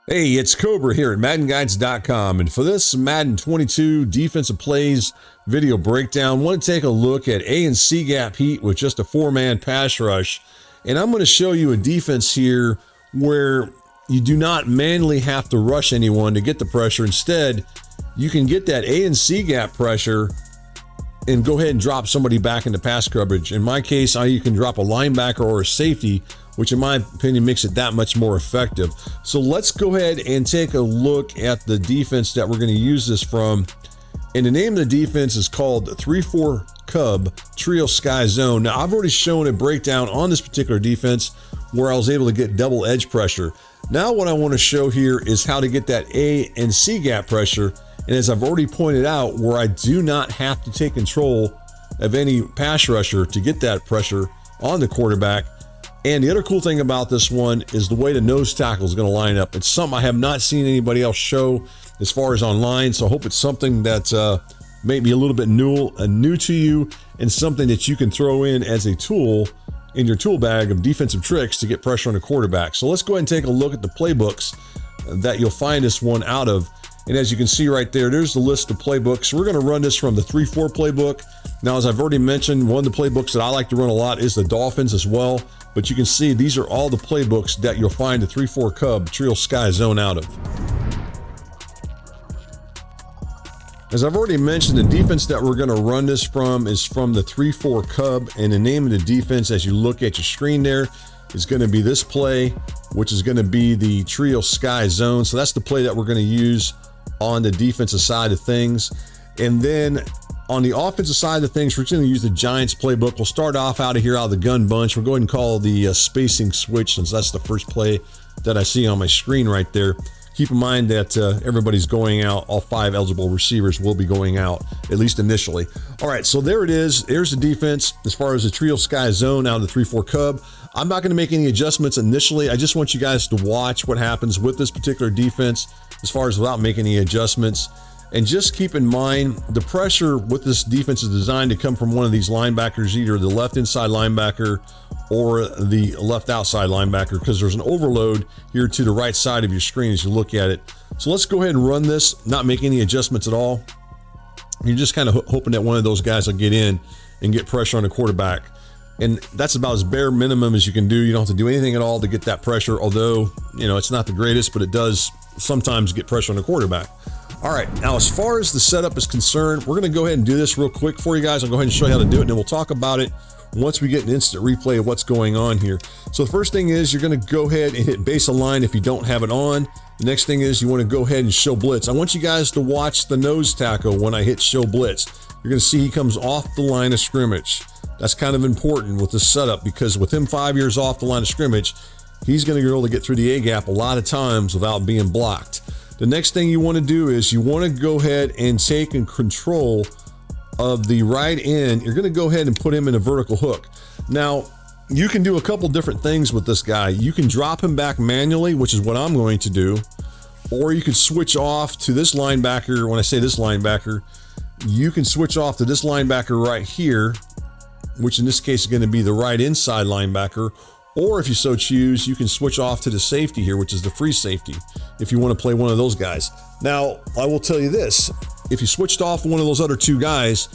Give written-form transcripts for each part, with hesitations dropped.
Hey, it's Cobra here at MaddenGuides.com, and for this Madden 22 defensive plays video breakdown, I want to take a look at A and C gap heat with just a four-man pass rush, and I'm going to show you a defense here where you do not manually have to rush anyone to get the pressure. Instead, you can get that A and C gap pressure and go ahead and drop somebody back into pass coverage. In my case, you can drop a linebacker or a safety, which in my opinion makes it that much more effective. So let's go ahead and take a look at the defense that we're going to use this from. And the name of the defense is called 3-4 Cub Trio Sky Zone. Now, I've already shown a breakdown on this particular defense where I was able to get double edge pressure. Now what I want to show here is how to get that A and C gap pressure. And as I've already pointed out, where I do not have to take control of any pass rusher to get that pressure on the quarterback. And the other cool thing about this one is the way the nose tackle is going to line up. It's something I have not seen anybody else show as far as online, so I hope it's something that may be a little bit new to you and something that you can throw in as a tool in your tool bag of defensive tricks to get pressure on the quarterback. So let's go ahead and take a look at the playbooks that you'll find this one out of. And as you can see right there, there's the list of playbooks. We're going to run this from the 3-4 playbook. Now, as I've already mentioned, one of the playbooks that I like to run a lot is the Dolphins as well. But you can see these are all the playbooks that you'll find the 3-4 Cub Trio Sky Zone out of. As I've already mentioned, the defense that we're going to run this from is from the 3-4 Cub. And the name of the defense, as you look at your screen there, is going to be this play, which is going to be the Trio Sky Zone. So that's the play that we're going to use on the defensive side of things. And then on the offensive side of things, we're going to use the Giants playbook. We'll start off out of here out of the gun bunch. We'll go ahead and call the spacing switch, since that's the first play that I see on my screen right there. Keep in mind that everybody's going out. All 5 eligible receivers will be going out, at least initially. All right, so there it is. There's the defense as far as the Trio Sky Zone out of the 3-4 Cub. I'm not going to make any adjustments initially. I just want you guys to watch what happens with this particular defense as far as without making any adjustments. And just keep in mind, the pressure with this defense is designed to come from one of these linebackers, either the left inside linebacker or the left outside linebacker, because there's an overload here to the right side of your screen as you look at it. So let's go ahead and run this, not make any adjustments at all. You're just kind of hoping that one of those guys will get in and get pressure on the quarterback. And that's about as bare minimum as you can do. You don't have to do anything at all to get that pressure, although, you know, it's not the greatest, but it does sometimes get pressure on the quarterback. All right, now as far as the setup is concerned, we're going to go ahead and do this real quick for you guys. I'll go ahead and show you how to do it, and then we'll talk about it once we get an instant replay of what's going on here. So the first thing is you're going to go ahead and hit base align if you don't have it on. The next thing is you want to go ahead and show blitz. I want you guys to watch the nose tackle when I hit show blitz. You're going to see he comes off the line of scrimmage. That's kind of important with this setup, because with him 5 years off the line of scrimmage, he's going to be able to get through the A gap a lot of times without being blocked. The next thing you want to do is you want to go ahead and take control of the right end. You're going to go ahead and put him in a vertical hook. Now, you can do a couple different things with this guy. You can drop him back manually, which is what I'm going to do, or you could switch off to this linebacker. When I say this linebacker, you can switch off to this linebacker right here, which in this case is going to be the right inside linebacker. Or if you so choose, you can switch off to the safety here, which is the free safety, if you want to play one of those guys. Now, I will tell you this, if you switched off one of those other two guys,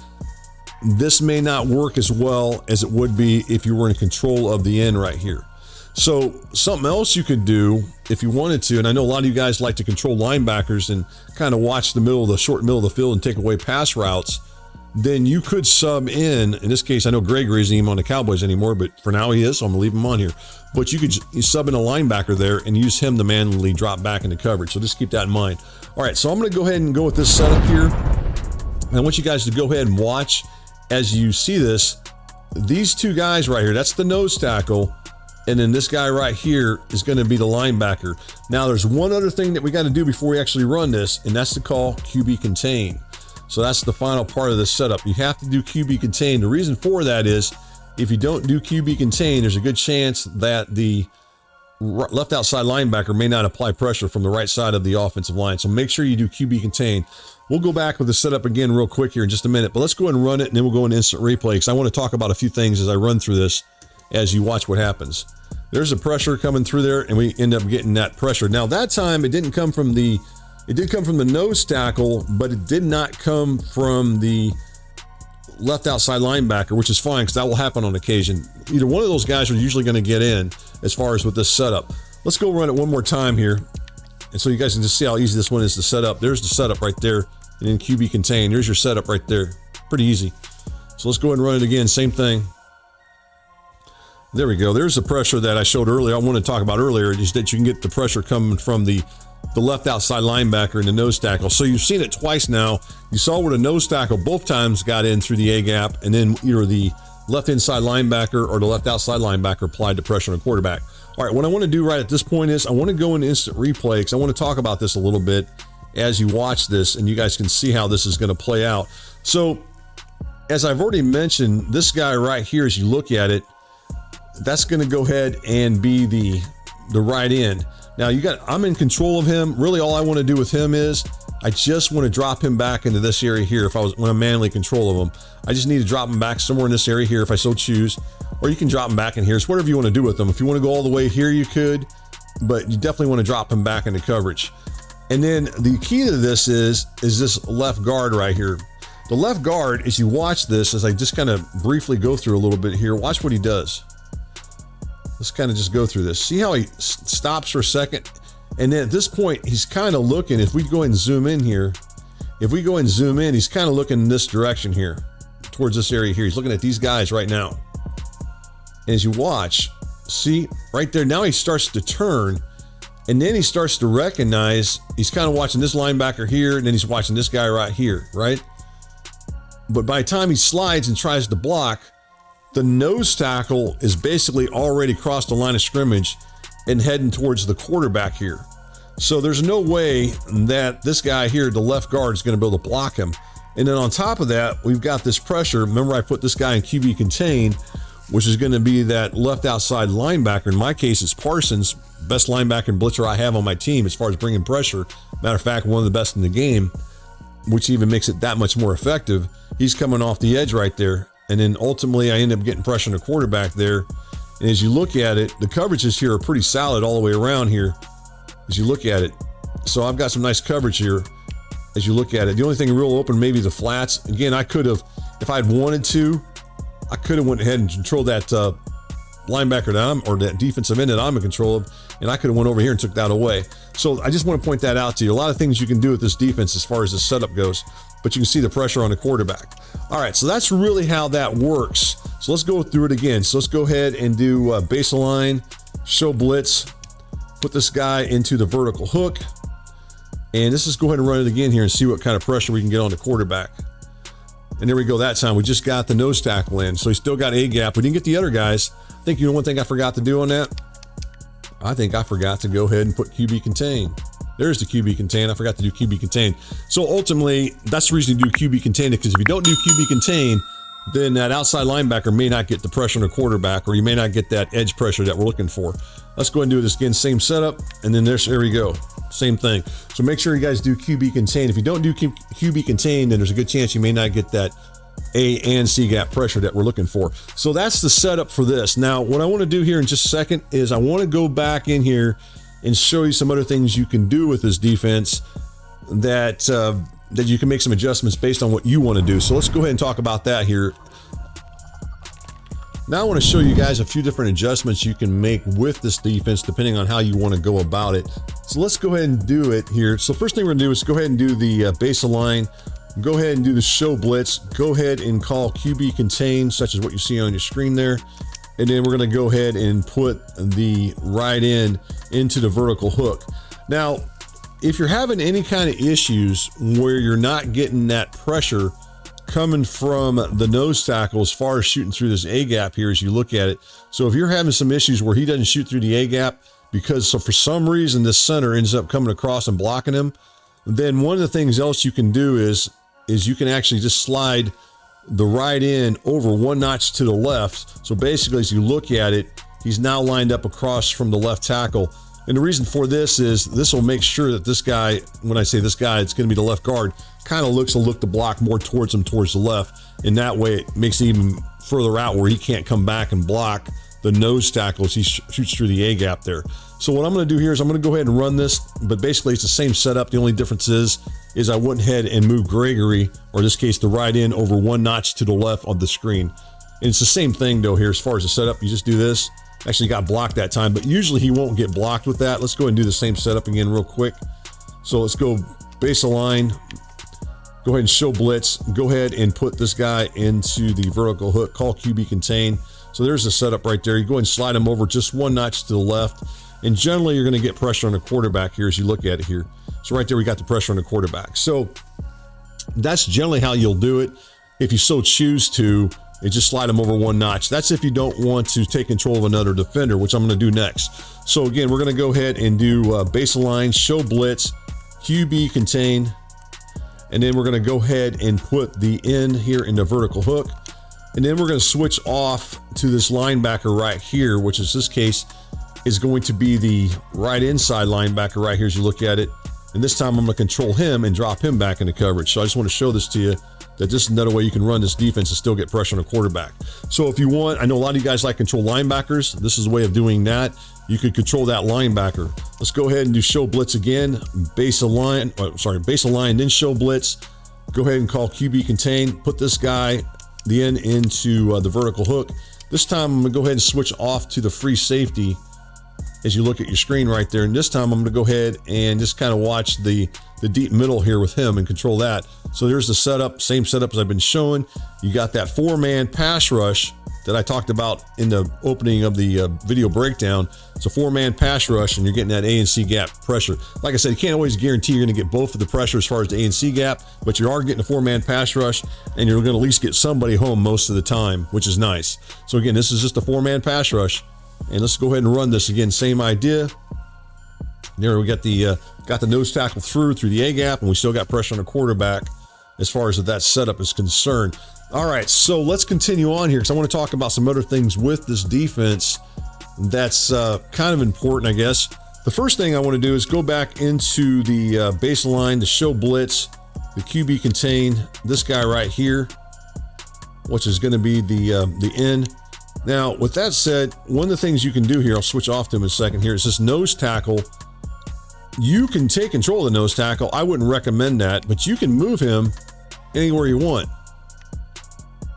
this may not work as well as it would be if you were in control of the end right here. So something else you could do if you wanted to, and I know a lot of you guys like to control linebackers and kind of watch the short middle of the field and take away pass routes, then you could sub in this case, I know Gregory isn't even on the Cowboys anymore, but for now he is, so I'm gonna leave him on here. But you sub in a linebacker there and use him to manually drop back into coverage. So just keep that in mind. All right, so I'm gonna go ahead and go with this setup here. And I want you guys to go ahead and watch as you see this. These two guys right here, that's the nose tackle. And then this guy right here is gonna be the linebacker. Now there's one other thing that we gotta do before we actually run this, and that's to call QB contain. So that's the final part of this setup. You have to do QB contain. The reason for that is if you don't do QB contain, there's a good chance that the left outside linebacker may not apply pressure from the right side of the offensive line. So make sure you do QB contain. We'll go back with the setup again real quick here in just a minute, but let's go ahead and run it, and then we'll go into instant replay because I want to talk about a few things as I run through this as you watch what happens. There's a pressure coming through there, and we end up getting that pressure. Now that time it didn't come from the, it did come from the nose tackle, but it did not come from the left outside linebacker, which is fine because that will happen on occasion. Either one of those guys are usually going to get in as far as with this setup. Let's go run it one more time here. And so you guys can just see how easy this one is to set up. There's the setup right there. And then QB contain. There's your setup right there. Pretty easy. So let's go ahead and run it again. Same thing. There we go. There's the pressure that I showed earlier. I wanted to talk about earlier is that you can get the pressure coming from the left outside linebacker and the nose tackle. So you've seen it twice now. You saw where the nose tackle both times got in through the A gap, and then either the left inside linebacker or the left outside linebacker applied the pressure on the quarterback. All right, what I want to do right at this point is I want to go into instant replay because I want to talk about this a little bit as you watch this, and you guys can see how this is going to play out. So as I've already mentioned, this guy right here, as you look at it, that's going to go ahead and be the right end. Now I'm in control of him. Really all I want to do with him is I just want to drop him back into this area here. When I'm manually in control of him, I just need to drop him back somewhere in this area here if I so choose, or you can drop him back in here. It's whatever you want to do with them. If you want to go all the way here, you could, but you definitely want to drop him back into coverage. And then the key to this is this left guard right here. The left guard, as you watch this, as I just kind of briefly go through a little bit here, watch what he does. Let's kind of just go through this. See how he stops for a second? And then at this point, he's kind of looking, if we go ahead and zoom in here, if we go ahead and zoom in, he's kind of looking in this direction here, towards this area here. He's looking at these guys right now. And as you watch, see right there, now he starts to turn, and then he starts to recognize, he's kind of watching this linebacker here, and then he's watching this guy right here, right? But by the time he slides and tries to block, the nose tackle is basically already crossed the line of scrimmage and heading towards the quarterback here. So there's no way that this guy here, the left guard, is going to be able to block him. And then on top of that, we've got this pressure. Remember, I put this guy in QB contain, which is going to be that left outside linebacker. In my case, it's Parsons, best linebacker and blitzer I have on my team as far as bringing pressure. Matter of fact, one of the best in the game, which even makes it that much more effective. He's coming off the edge right there. And then ultimately I end up getting pressure on the quarterback there. And as you look at it, the coverages here are pretty solid all the way around here as you look at it. So I've got some nice coverage here as you look at it. The only thing real open, maybe the flats. Again, I could have, if I'd wanted to, I could have went ahead and controlled that linebacker or that defensive end that I'm in control of, and I could have went over here and took that away. So I just want to point that out to you. A lot of things you can do with this defense as far as the setup goes, but you can see the pressure on the quarterback. All right, so that's really how that works. So let's go through it again. So let's go ahead and do baseline, show blitz, put this guy into the vertical hook, and let's just go ahead and run it again here and see what kind of pressure we can get on the quarterback. And there we go that time. We just got the nose tackle in, so he still got a gap. We didn't get the other guys. I think, you know, one thing I forgot to do on that? I think I forgot to go ahead and put QB contain. There's the QB contain. I forgot to do QB contain. So ultimately, that's the reason you do QB contain, because if you don't do QB contain, then that outside linebacker may not get the pressure on the quarterback, or you may not get that edge pressure that we're looking for. Let's go ahead and do this again. Same setup, and then there we go. Same thing. So make sure you guys do QB contain. If you don't do QB contain, then there's a good chance you may not get that A and C gap pressure that we're looking for. So that's the setup for this. Now, what I want to do here in just a second is I want to go back in here and show you some other things you can do with this defense that you can make some adjustments based on what you want to do. So let's go ahead and talk about that here. Now I want to show you guys a few different adjustments you can make with this defense depending on how you want to go about it. So let's go ahead and do it here. So first thing we're going to do is go ahead and do the baseline. Go ahead and do the show blitz. Go ahead and call QB contain, such as what you see on your screen there. And then we're going to go ahead and put the right end into the vertical hook. Now, if you're having any kind of issues where you're not getting that pressure coming from the nose tackle as far as shooting through this A gap here as you look at it. So if you're having some issues where he doesn't shoot through the A gap because for some reason the center ends up coming across and blocking him, then one of the things else you can do is you can actually just slide the right end over one notch to the left. So basically, as you look at it, he's now lined up across from the left tackle. And the reason for this is this will make sure that this guy, when I say this guy, it's going to be the left guard, kind of looks to look the block more towards him, towards the left. And that way it makes it even further out where he can't come back and block the nose tackle as he shoots through the A gap there. So what I'm going to do here is I'm going to go ahead and run this, but basically it's the same setup. The only difference is I went ahead and moved Gregory, or in this case the right end, over one notch to the left of the screen. And it's the same thing though here as far as the setup. You just do this. Actually got blocked that time, but usually he won't get blocked with that. Let's go ahead and do the same setup again real quick. So let's go base align, go ahead and show blitz, go ahead and put this guy into the vertical hook, call QB contain. So there's the setup right there. You go ahead and slide him over just one notch to the left. And generally you're going to get pressure on the quarterback here as you look at it here. So right there, we got the pressure on the quarterback. So that's generally how you'll do it. If you so choose to, and just slide them over one notch. That's if you don't want to take control of another defender, which I'm going to do next. So again, we're going to go ahead and do base align, show blitz, QB contain, and then we're going to go ahead and put the end here in the vertical hook. And then we're going to switch off to this linebacker right here, which in this case is going to be the right inside linebacker right here as you look at it. And this time I'm going to control him and drop him back into coverage. So I just want to show this to you, that this is another way you can run this defense and still get pressure on a quarterback. So if you want, I know a lot of you guys like control linebackers. This is a way of doing that. You could control that linebacker. Let's go ahead and do show blitz again. Base align, then show blitz. Go ahead and call QB contain. Put this guy, the end, into the vertical hook. This time I'm gonna go ahead and switch off to the free safety as you look at your screen right there. And this time I'm gonna go ahead and just kind of watch the deep middle here with him and control that. So there's the setup, same setup as I've been showing. You got that 4-man pass rush that I talked about in the opening of the video breakdown. It's a 4-man pass rush, and you're getting that A and C gap pressure. Like I said, you can't always guarantee you're going to get both of the pressure as far as the A and C gap, but you are getting a 4-man pass rush, and you're going to at least get somebody home most of the time, which is nice. So again, this is just a 4-man pass rush, and let's go ahead and run this again. Same idea. There we got the nose tackle through the A gap, and we still got pressure on the quarterback as far as that setup is concerned. All right, so let's continue on here because I want to talk about some other things with this defense that's kind of important, I guess. The first thing I want to do is go back into the baseline, the show blitz, the QB contain, this guy right here, which is going to be the end. Now, with that said, one of the things you can do here, I'll switch off to him in a second here, is this nose tackle. You can take control of the nose tackle. I wouldn't recommend that, but you can move him anywhere you want.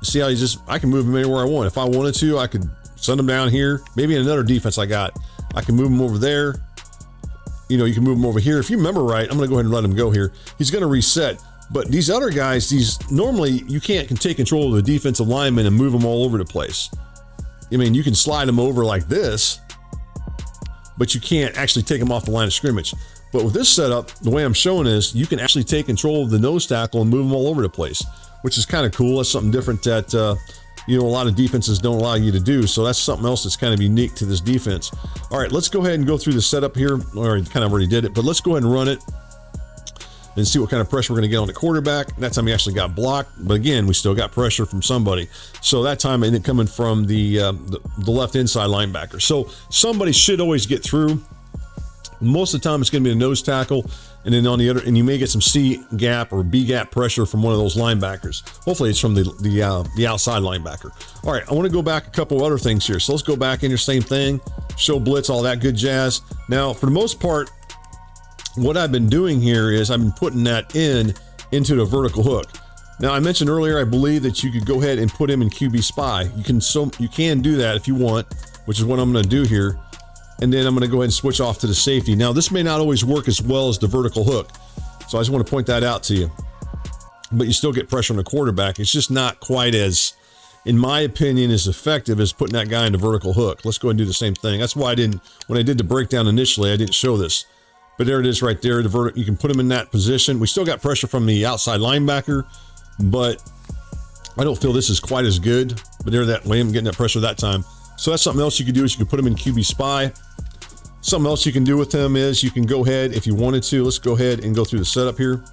See how I can move him anywhere I want. If I wanted to, I could send him down here. Maybe in another defense I can move him over there. You know, you can move him over here. If you remember right, I'm going to go ahead and let him go here. He's going to reset. But these other guys, normally you can take control of the defensive lineman and move them all over the place. I mean, you can slide them over like this, but you can't actually take them off the line of scrimmage. But with this setup, the way I'm showing is you can actually take control of the nose tackle and move them all over the place, which is kind of cool. That's something different that, a lot of defenses don't allow you to do. So that's something else that's kind of unique to this defense. All right, let's go ahead and go through the setup here. Or kind of already did it, but let's go ahead and run it and see what kind of pressure we're going to get on the quarterback. That time he actually got blocked, but again, we still got pressure from somebody. So that time it ended coming from the left inside linebacker. So somebody should always get through. Most of the time it's going to be a nose tackle, and then on the other, and you may get some C gap or B gap pressure from one of those linebackers. Hopefully it's from the outside linebacker. All right, I want to go back a couple other things here. So let's go back in your same thing, show blitz, all that good jazz. Now, for the most part, what I've been doing here is I've been putting that into the vertical hook. Now, I mentioned earlier, I believe that you could go ahead and put him in QB spy. You can do that if you want, which is what I'm going to do here. And then I'm going to go ahead and switch off to the safety. Now, this may not always work as well as the vertical hook, so I just want to point that out to you. But you still get pressure on the quarterback. It's just not quite as, in my opinion, as effective as putting that guy in the vertical hook. Let's go ahead and do the same thing. That's why when I did the breakdown initially, I didn't show this. But there it is right there. You can put him in that position. We still got pressure from the outside linebacker, but I don't feel this is quite as good. But there, that way I'm getting that pressure that time. So that's something else you can do, is you can put him in QB spy. Something else you can do with him is you can go ahead, if you wanted to, let's go ahead and go through the setup here.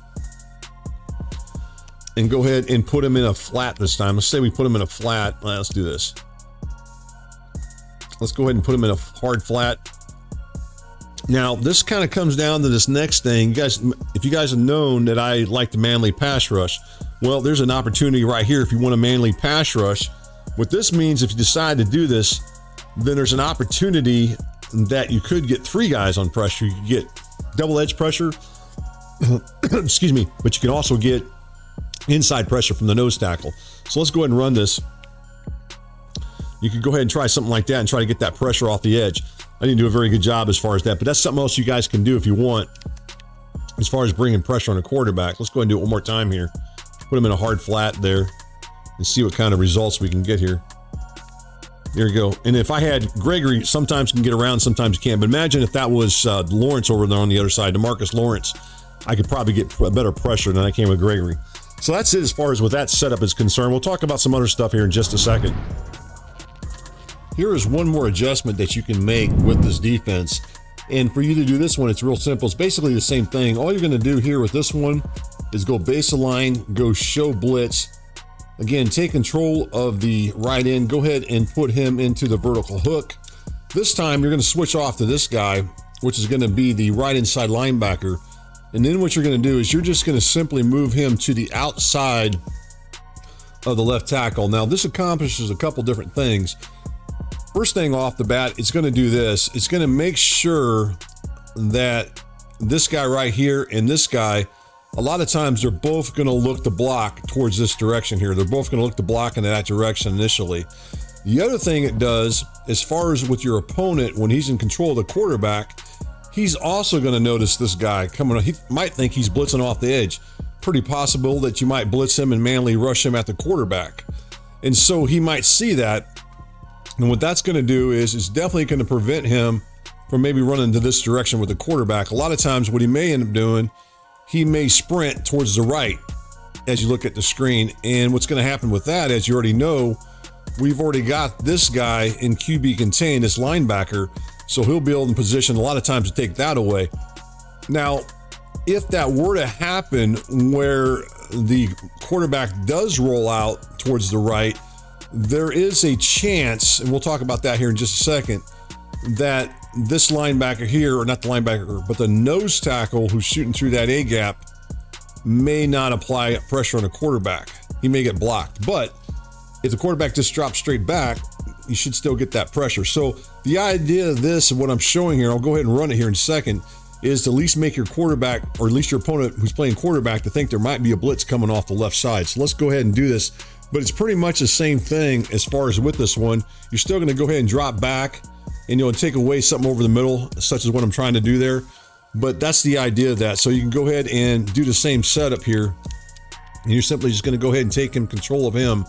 And go ahead and put him in a flat this time. Let's say we put him in a flat. All right, let's do this. Let's go ahead and put him in a hard flat. Now, this kind of comes down to this next thing. If you guys have known that I like the manly pass rush, well, there's an opportunity right here if you want a manly pass rush. What this means, if you decide to do this, then there's an opportunity that you could get 3 guys on pressure. You could get double edge pressure, excuse me, but you can also get inside pressure from the nose tackle. So let's go ahead and run this. You could go ahead and try something like that and try to get that pressure off the edge. I didn't do a very good job as far as that, but that's something else you guys can do if you want as far as bringing pressure on a quarterback. Let's go ahead and do it one more time here. Put him in a hard flat there and see what kind of results we can get here. There you go. And if I had Gregory, sometimes can get around, sometimes you can't. But imagine if that was Lawrence over there on the other side, DeMarcus Lawrence. I could probably get better pressure than I can with Gregory. So that's it as far as with that setup is concerned. We'll talk about some other stuff here in just a second. Here is one more adjustment that you can make with this defense. And for you to do this one, it's real simple. It's basically the same thing. All you're going to do here with this one is go base align, go show blitz. Again, take control of the right end. Go ahead and put him into the vertical hook. This time you're going to switch off to this guy, which is going to be the right inside linebacker. And then what you're going to do is you're just going to simply move him to the outside of the left tackle. Now this accomplishes a couple different things. First thing off the bat, it's going to do this. It's going to make sure that this guy right here and this guy, a lot of times they're both going to look to block towards this direction here. They're both going to look to block in that direction initially. The other thing it does, as far as with your opponent, when he's in control of the quarterback, he's also going to notice this guy coming on. He might think he's blitzing off the edge. Pretty possible that you might blitz him and manually rush him at the quarterback. And so he might see that. And what that's going to do is it's definitely going to prevent him from maybe running to this direction with the quarterback. A lot of times what he may end up doing, he may sprint towards the right as you look at the screen. And what's going to happen with that, as you already know, we've already got this guy in QB contain, this linebacker, so he'll be able in position a lot of times to take that away. Now, if that were to happen where the quarterback does roll out towards the right, there is a chance, and we'll talk about that here in just a second, that this linebacker here, or not the linebacker, but the nose tackle who's shooting through that A gap may not apply pressure on a quarterback. He may get blocked. But if the quarterback just drops straight back, you should still get that pressure. So the idea of this and what I'm showing here, I'll go ahead and run it here in a second, is to at least make your quarterback, or at least your opponent who's playing quarterback, to think there might be a blitz coming off the left side. So let's go ahead and do this. But it's pretty much the same thing as far as with this one. You're still going to go ahead and drop back and you'll take away something over the middle, such as what I'm trying to do there. But that's the idea of that. So you can go ahead and do the same setup here. And you're simply just going to go ahead and take control of him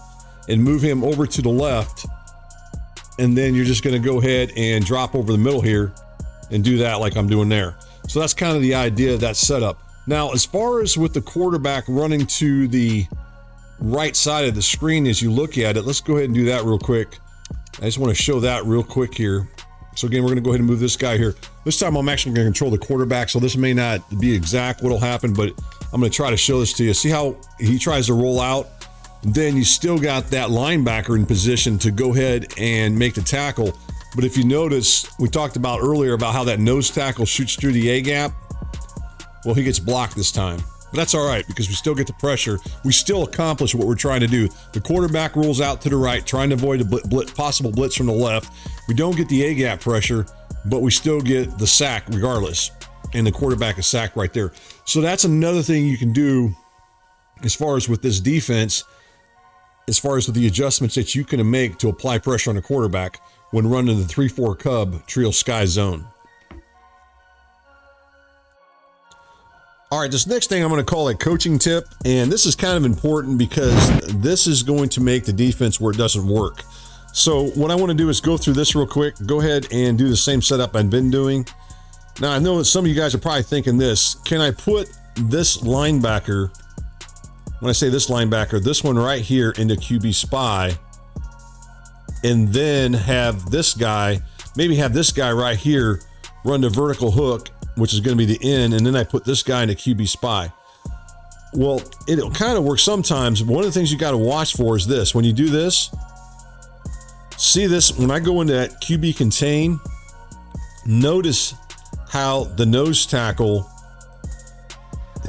and move him over to the left. And then you're just going to go ahead and drop over the middle here and do that like I'm doing there. So that's kind of the idea of that setup. Now, as far as with the quarterback running to the right side of the screen as you look at it, let's go ahead and do that real quick. I just want to show that real quick here. So again, we're going to go ahead and move this guy here. This time I'm actually going to control the quarterback, so this may not be exact what'll happen, but I'm going to try to show this to you. See how he tries to roll out? Then you still got that linebacker in position to go ahead and make the tackle. But if you notice, we talked about earlier about how that nose tackle shoots through the A gap. Well, he gets blocked this time. But that's all right, because we still get the pressure. We still accomplish what we're trying to do. The quarterback rolls out to the right, trying to avoid a possible blitz from the left. We don't get the A-gap pressure, but we still get the sack regardless. And the quarterback is sacked right there. So that's another thing you can do as far as with this defense, as far as with the adjustments that you can make to apply pressure on a quarterback when running the 3-4 Cub Trio Sky Zone. All right, this next thing I'm going to call a coaching tip, and this is kind of important because this is going to make the defense where it doesn't work. So what I want to do is go through this real quick, go ahead and do the same setup I've been doing. Now, I know that some of you guys are probably thinking this, can I put this linebacker, when I say this linebacker, this one right here into QB spy, and then have this guy, maybe have this guy right here run the vertical hook, which is going to be the end, and then I put this guy into QB spy. Well, it'll kind of work sometimes. One of the things you got to watch for is this. When you do this, see this, when I go into that QB contain, notice how the nose tackle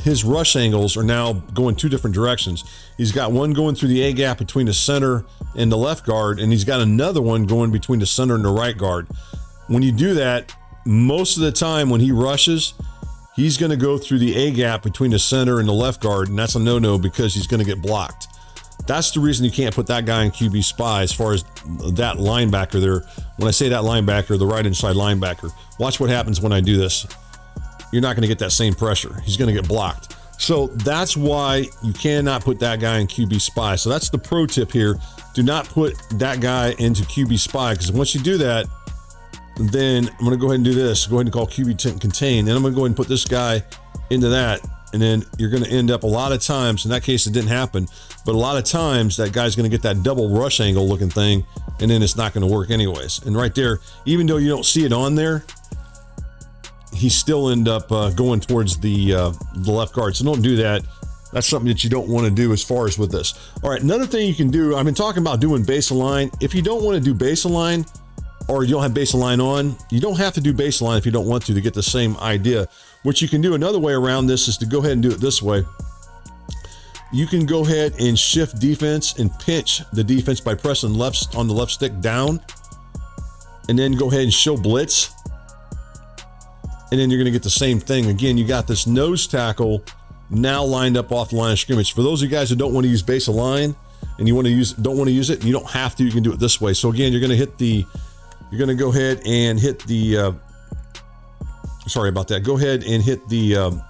his rush angles are now going two different directions. He's got one going through the A gap between the center and the left guard, and he's got another one going between the center and the right guard. When you do that, most of the time when he rushes, he's going to go through the A gap between the center and the left guard, and that's a no-no because he's going to get blocked. That's the reason you can't put that guy in QB spy as far as that linebacker there. When I say that linebacker, the right inside linebacker. Watch what happens when I do this. You're not going to get that same pressure. He's going to get blocked. So that's why you cannot put that guy in QB spy. So that's the pro tip here. Do not put that guy into QB spy, because once you do that, then I'm going to go ahead and do this. Go ahead and call QB contain. Then I'm going to go ahead and put this guy into that. And then you're going to end up a lot of times, in that case it didn't happen, but a lot of times that guy's going to get that double rush angle looking thing, and then it's not going to work anyways. And right there, even though you don't see it on there, he still end up going towards the left guard. So don't do that. That's something that you don't want to do as far as with this. All right, another thing you can do, I've been talking about doing base align. If you don't want to do base align, or you don't have base align on, you don't have to do base align if you don't want to get the same idea. What you can do, another way around this is to go ahead and do it this way. You can go ahead and shift defense and pinch the defense by pressing left on the left stick down, and then go ahead and show blitz. And then you're going to get the same thing. Again, you got this nose tackle now lined up off the line of scrimmage. For those of you guys who don't want to use base align and you don't want to use it, you don't have to. You can do it this way. So again, you're going to go ahead and hit the sorry about that. Go ahead and hit the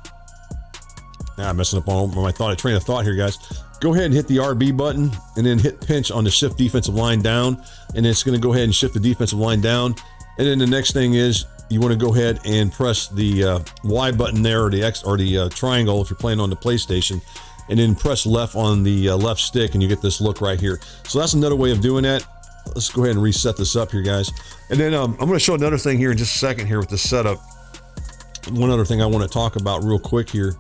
I'm messing up on my train of thought here, guys. Go ahead and hit the RB button and then hit pinch on the shift defensive line down, and it's going to go ahead and shift the defensive line down. And then the next thing is you want to go ahead and press the Y button there, or the X, or the triangle if you're playing on the PlayStation, and then press left on the left stick, and you get this look right here. So that's another way of doing that. Let's go ahead and reset this up here, guys. And then I'm going to show another thing here in just a second here with this setup. One other thing I want to talk about real quick here.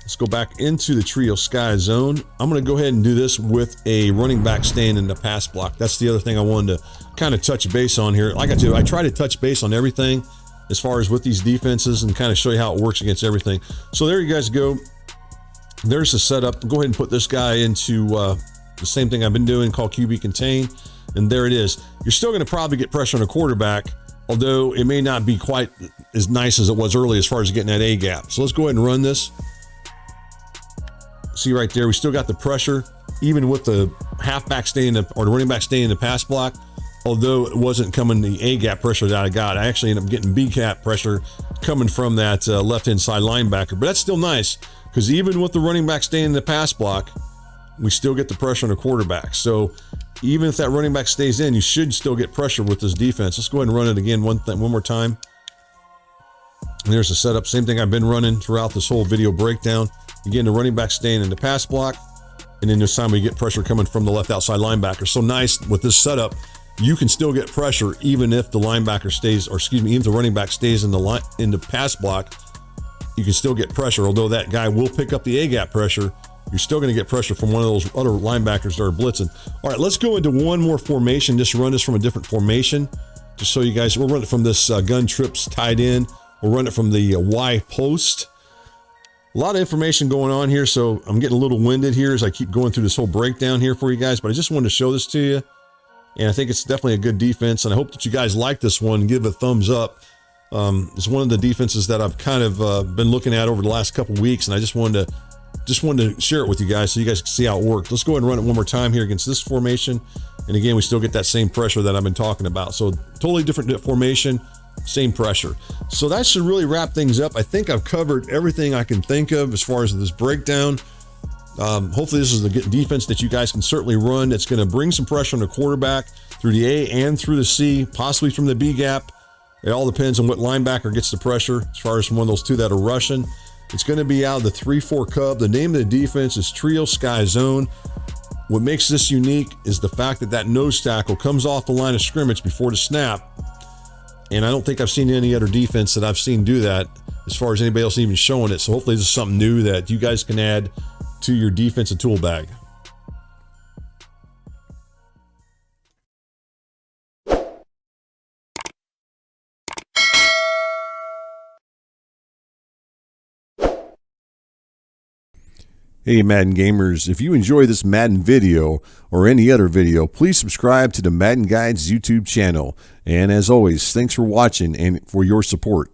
Let's go back into the trio sky zone. I'm going to go ahead and do this with a running back staying in the pass block. That's the other thing I wanted to kind of touch base on here. Like I do, I try to touch base on everything as far as with these defenses and kind of show you how it works against everything. So there you guys go. There's the setup. Go ahead and put this guy into the same thing I've been doing, called QB contain. And there it is. You're still going to probably get pressure on a quarterback, although it may not be quite as nice as it was early as far as getting that A gap. So let's go ahead and run this. See right there, we still got the pressure, even with the halfback staying or the running back staying in the pass block, although it wasn't coming the A gap pressure that I got. I actually ended up getting B gap pressure coming from that left hand side linebacker. But that's still nice, because even with the running back staying in the pass block, we still get the pressure on the quarterback. So even if that running back stays in, you should still get pressure with this defense. Let's go ahead and run it again one more time. And there's the setup. Same thing I've been running throughout this whole video breakdown. Again, the running back staying in the pass block, and then this time we get pressure coming from the left outside linebacker. So nice with this setup, you can still get pressure even if the linebacker stays, or excuse me, even if the running back stays in the pass block. You can still get pressure, although that guy will pick up the A gap pressure. You're still going to get pressure from one of those other linebackers that are blitzing. All right, let's go into one more formation. Just run this from a different formation, just so you guys. We'll run it from this gun trips tied in. We'll run it from the Y post. A lot of information going on here, so I'm getting a little winded here as I keep going through this whole breakdown here for you guys, but I just wanted to show this to you, and I think it's definitely a good defense, and I hope that you guys like this one and give it a thumbs up. It's one of the defenses that I've kind of been looking at over the last couple weeks, and I just wanted to share it with you guys so you guys can see how it works. Let's go ahead and run it one more time here against this formation, and again, we still get that same pressure that I've been talking about. So totally different formation, same pressure. So that should really wrap things up. I think I've covered everything I can think of as far as this breakdown. Hopefully this is the defense that you guys can certainly run. That's going to bring some pressure on the quarterback through the A and through the C, possibly from the B gap. It all depends on what linebacker gets the pressure as far as from one of those two that are rushing. It's going to be out of the 3-4 Cub. The name of the defense is Trio Sky Zone. What makes this unique is the fact that nose tackle comes off the line of scrimmage before the snap. And I don't think I've seen any other defense that I've seen do that as far as anybody else even showing it. So hopefully this is something new that you guys can add to your defensive tool bag. Hey Madden gamers, if you enjoy this Madden video or any other video, please subscribe to the Madden Guides YouTube channel. And as always, thanks for watching and for your support.